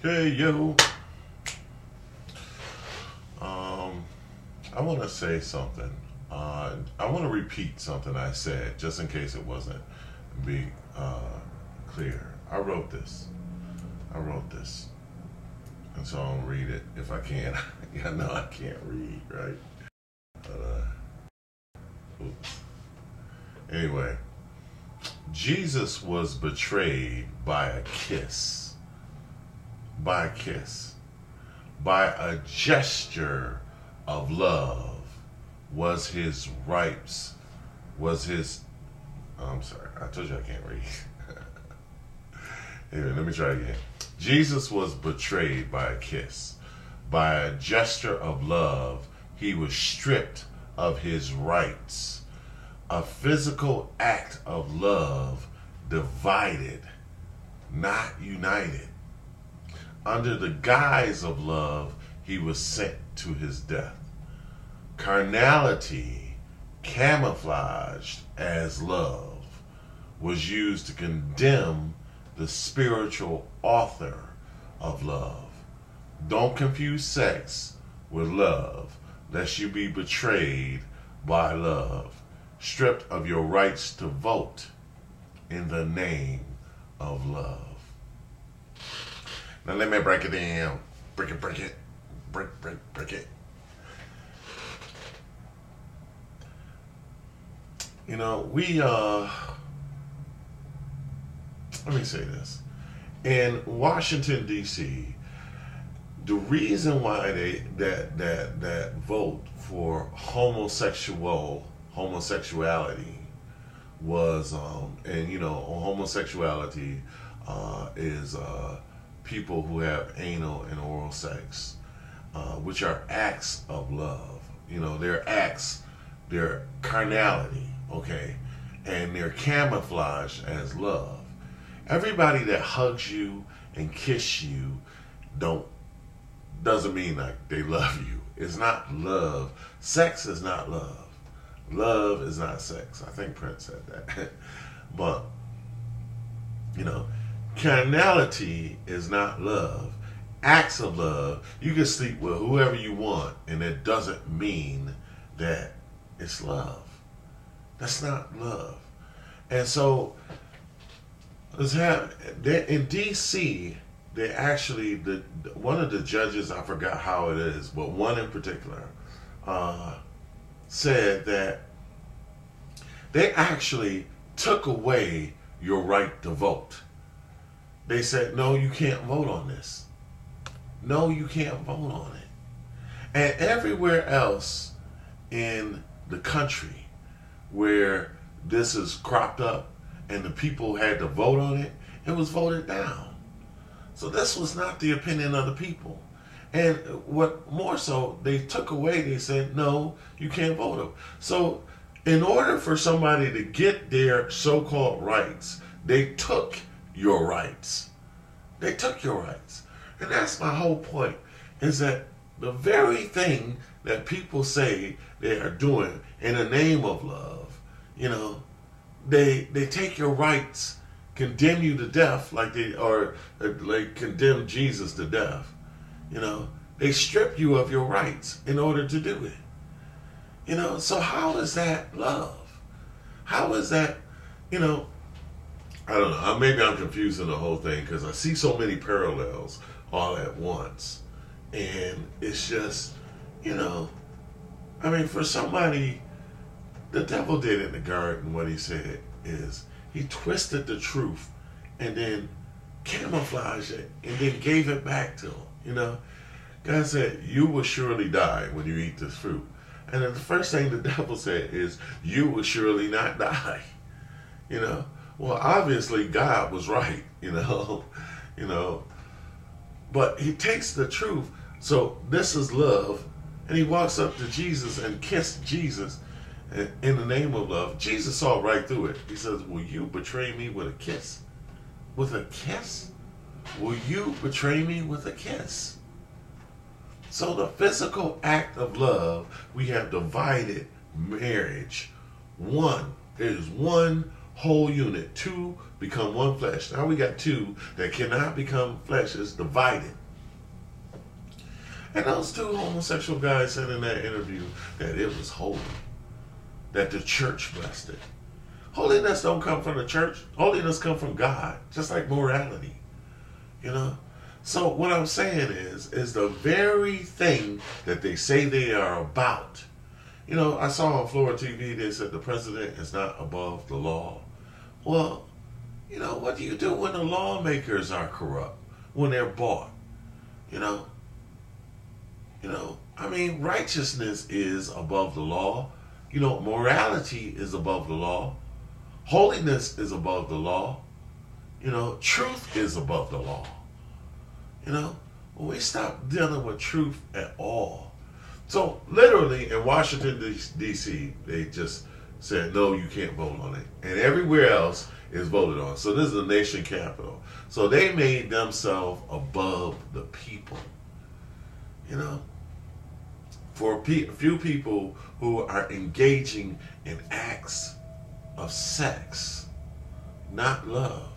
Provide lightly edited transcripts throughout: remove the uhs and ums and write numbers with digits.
Hey yo. I want to say something. I want to repeat something I said, just in case it wasn't being clear. I wrote this. And so I'll read it if I can. I know I can't read, right? But, oops. Anyway, Jesus was betrayed by a kiss. By a kiss. By a gesture of love was his rights, was his, I'm sorry, I told you I can't read. Anyway, let me try again. Jesus was betrayed by a kiss. By a gesture of love, he was stripped of his rights. A physical act of love divided, not united. Under the guise of love, he was sent to his death. Carnality, camouflaged as love, was used to condemn the spiritual author of love. Don't confuse sex with love, lest you be betrayed by love, stripped of your rights to vote in the name of love. Now let me break it down. Break it. Break it. You know, let me say this. In Washington, D.C., the reason why that vote for homosexuality was, and you know, homosexuality is people who have anal and oral sex, which are acts of love. You know, they're acts, they're carnality, okay, and they're camouflaged as love. Everybody that hugs you and kiss you doesn't mean like they love you. It's not love. Sex is not love. Love is not sex. I think Prince said that. But, you know, carnality is not love. Acts of love, you can sleep with whoever you want, and it doesn't mean that it's love. That's not love. And so, in D.C., they actually, one of the judges, I forgot how it is, but one in particular, said that they actually took away your right to vote. They said, no, you can't vote on this. No, you can't vote on it. And everywhere else in the country where this is cropped up and the people had to vote on it, it was voted down. So this was not the opinion of the people. And what more so, they took away, they said, no, you can't vote them. So in order for somebody to get their so-called rights, they took your rights. They took your rights. And that's my whole point, is that the very thing that people say they are doing in the name of love, you know, they take your rights, condemn you to death like condemn Jesus to death. You know, they strip you of your rights in order to do it. You know, so how is that love? How is that, you know, I don't know. Maybe I'm confusing the whole thing because I see so many parallels all at once. And it's just, you know, I mean, for somebody, the devil did in the garden, what he said is he twisted the truth and then camouflaged it and then gave it back to him. You know, God said, you will surely die when you eat this fruit. And then the first thing the devil said is, you will surely not die. You know, well, obviously God was right, you know, but he takes the truth. So this is love. And he walks up to Jesus and kissed Jesus in the name of love. Jesus saw right through it. He says, will you betray me with a kiss? With a kiss? Will you betray me with a kiss? So the physical act of love, we have divided marriage. There is one whole unit. Two become one flesh. Now we got two that cannot become flesh. It's divided. And those two homosexual guys said in that interview that it was holy, that the church blessed it. Holiness don't come from the church. Holiness come from God, just like morality. You know? So what I'm saying is the very thing that they say they are about. You know, I saw on Florida TV, they said the president is not above the law. Well, you know, what do you do when the lawmakers are corrupt, when they're bought? You know, I mean, righteousness is above the law. You know, morality is above the law. Holiness is above the law. You know, truth is above the law. You know, when we stop dealing with truth at all. So literally in Washington, D.C., they just said, no, you can't vote on it. And everywhere else is voted on. So this is the nation capital. So they made themselves above the people. You know, for a few people who are engaging in acts of sex, not love.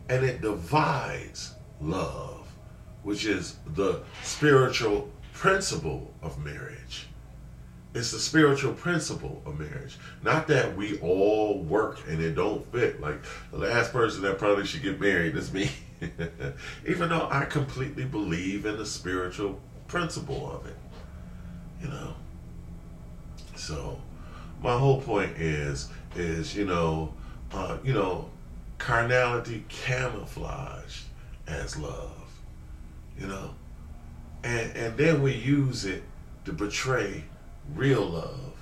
And it divides love, which is the spiritual principle of marriage. It's the spiritual principle of marriage. Not that we all work and it don't fit. Like the last person that probably should get married is me. Even though I completely believe in the spiritual principle of it. You know. So my whole point is carnality camouflaged as love. You know. And then we use it to betray real love,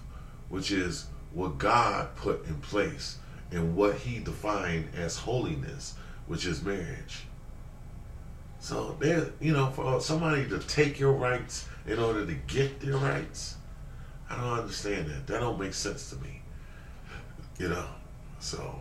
which is what God put in place and what he defined as holiness, which is marriage. So there, for somebody to take your rights in order to get their rights, I don't understand that. That don't make sense to me. So